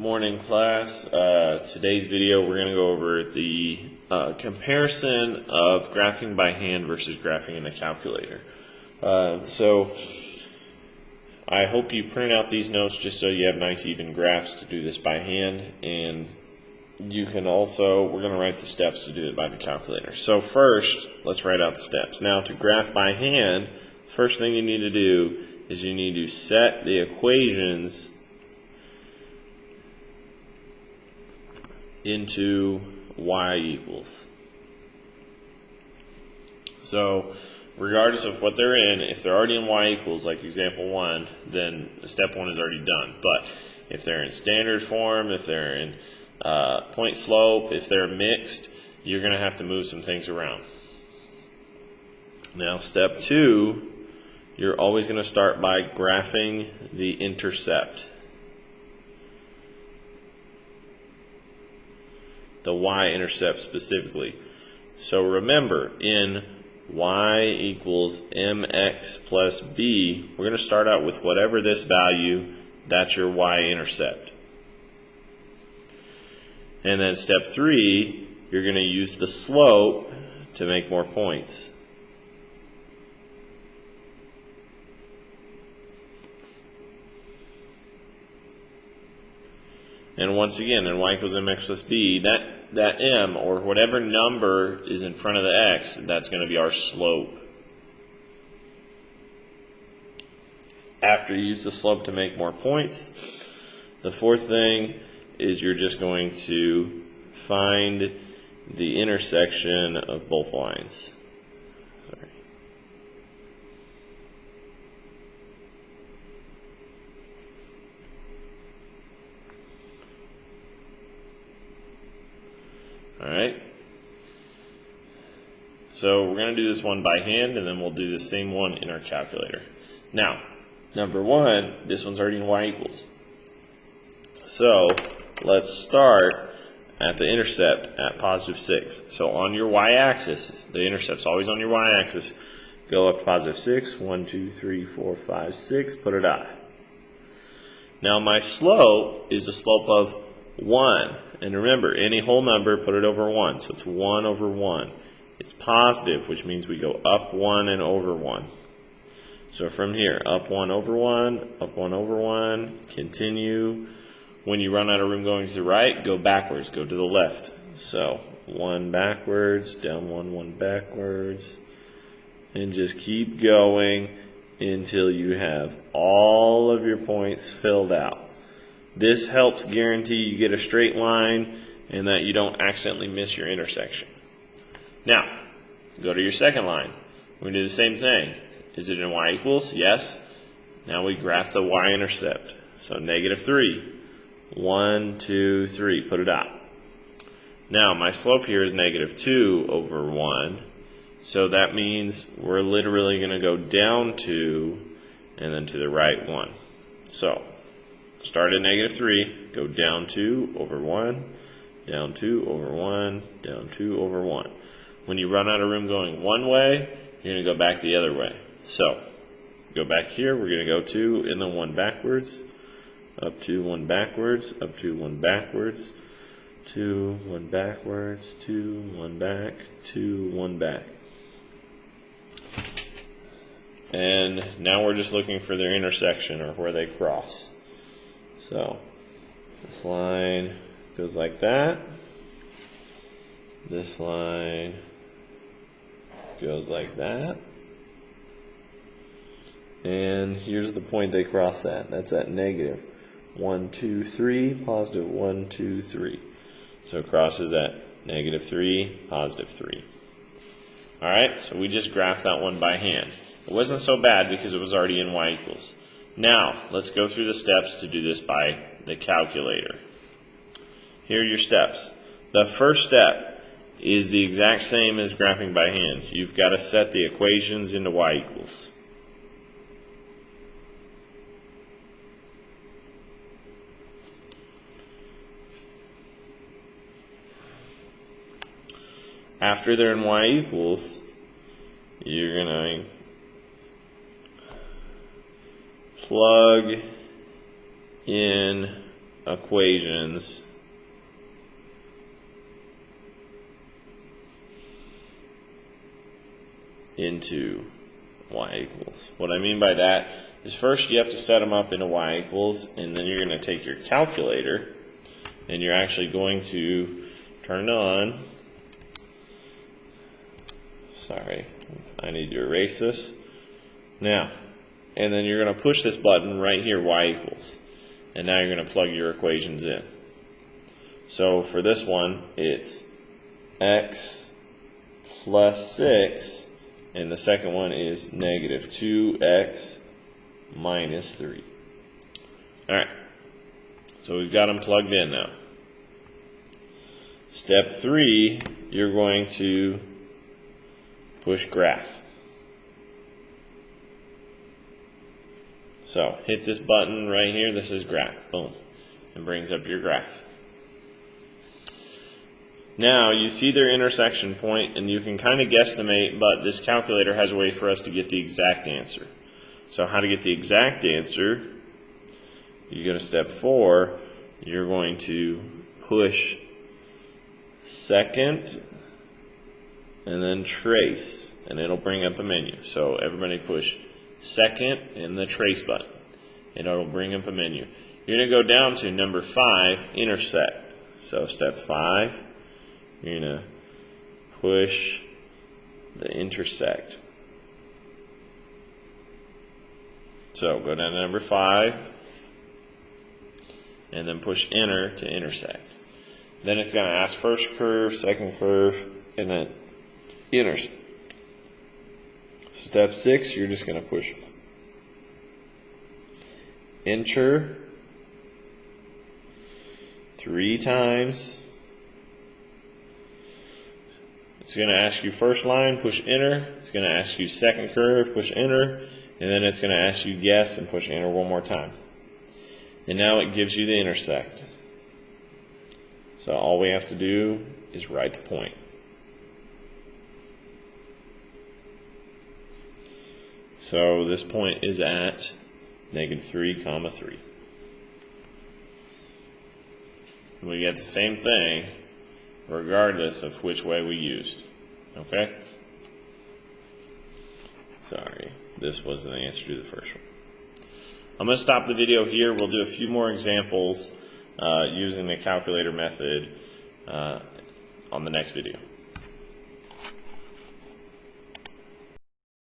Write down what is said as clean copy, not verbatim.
Morning class. Today's video we're going to go over the comparison of graphing by hand versus graphing in a calculator. So I hope you print out these notes just so you have nice even graphs to do this by hand, and you can also, we're going to write the steps to do it by the calculator. So first, let's write out the steps. Now to graph by hand, first thing you need to do is you need to set the equations into y equals. So regardless of what they're in, if they're already in y equals, like example 1, then step 1 is already done. But if they're in standard form, if they're in point slope, if they're mixed, you're going to have to move some things around. Now step 2, you're always going to start by graphing the intercept, the y-intercept specifically. So remember, in y equals mx plus b, we're going to start out with whatever this value, that's your y-intercept. And then step 3, you're going to use the slope to make more points. And once again, in y equals mx plus b, that m, or whatever number is in front of the x, that's going to be our slope. After you use the slope to make more points, the fourth thing is you're just going to find the intersection of both lines. Alright, so we're going to do this one by hand, and then we'll do the same one in our calculator. Now, number 1, this one's already in y equals. So let's start at the intercept at positive 6. So on your y-axis, the intercept's always on your y-axis. Go up to positive 6, 1, 2, 3, 4, 5, 6, put a dot. Now my slope is the slope of 1. And remember, any whole number, put it over 1. So it's 1 over 1. It's positive, which means we go up 1 and over 1. So from here, up 1 over 1, up 1 over 1, continue. When you run out of room going to the right, go backwards, go to the left. So 1 backwards, down 1, 1 backwards, and just keep going until you have all of your points filled out. This helps guarantee you get a straight line and that you don't accidentally miss your intersection. Now, go to your second line. We're going to do the same thing. Is it in y equals? Yes. Now we graph the y-intercept. So negative 3. 1, 2, 3. Put a dot. Now my slope here is negative 2 over 1. So that means we're literally going to go down 2 and then to the right 1. So start at negative 3, go down 2 over 1, down 2 over 1, down 2 over 1. When you run out of room going one way, you're going to go back the other way. So go back here, we're going to go 2 and then 1 backwards, up 2, 1 backwards, up 2, 1 backwards, 2, 1 backwards, 2, 1 back, 2, 1 back. And now we're just looking for their intersection, or where they cross. So this line goes like that. This line goes like that. And here's the point they cross at. That's at negative 1, 2, 3, positive 1, 2, 3. So it crosses at negative 3, positive 3. Alright, so we just graphed that one by hand. It wasn't so bad because it was already in y equals. Now, let's go through the steps to do this by the calculator. Here are your steps. The first step is the exact same as graphing by hand. You've got to set the equations into y equals. After they're in y equals, you're going to plug in equations into y equals. What I mean by that is first you have to set them up into y equals, and then you're going to take your calculator and you're actually going to turn on, sorry, I need to erase this now, and then you're going to push this button right here, y equals, and now you're going to plug your equations in. So for this one it's x plus 6, and the second one is negative 2x minus 3. Alright, so we've got them plugged in now. Step 3, you're going to push graph. So hit this button right here, this is graph, boom, it brings up your graph. Now you see their intersection point, and you can kind of guesstimate, but this calculator has a way for us to get the exact answer. So how to get the exact answer, you go to step 4, you're going to push second and then trace, and it'll bring up a menu. So everybody push second and the trace button, and it'll bring up a menu. You're going to go down to number 5, intersect. So step 5, you're going to push the intersect. So go down to number 5 and then push enter to intersect. Then it's going to ask first curve, second curve, and then intersect. Step 6, you're just going to push enter 3 times. It's going to ask you first line, push enter. It's going to ask you second curve, push enter. And then it's going to ask you guess and push enter one more time. And now it gives you the intersect. So all we have to do is write the point. So this point is at negative 3, 3. We get the same thing regardless of which way we used. Okay? Sorry, this wasn't the answer to the first one. I'm going to stop the video here. We'll do a few more examples using the calculator method on the next video.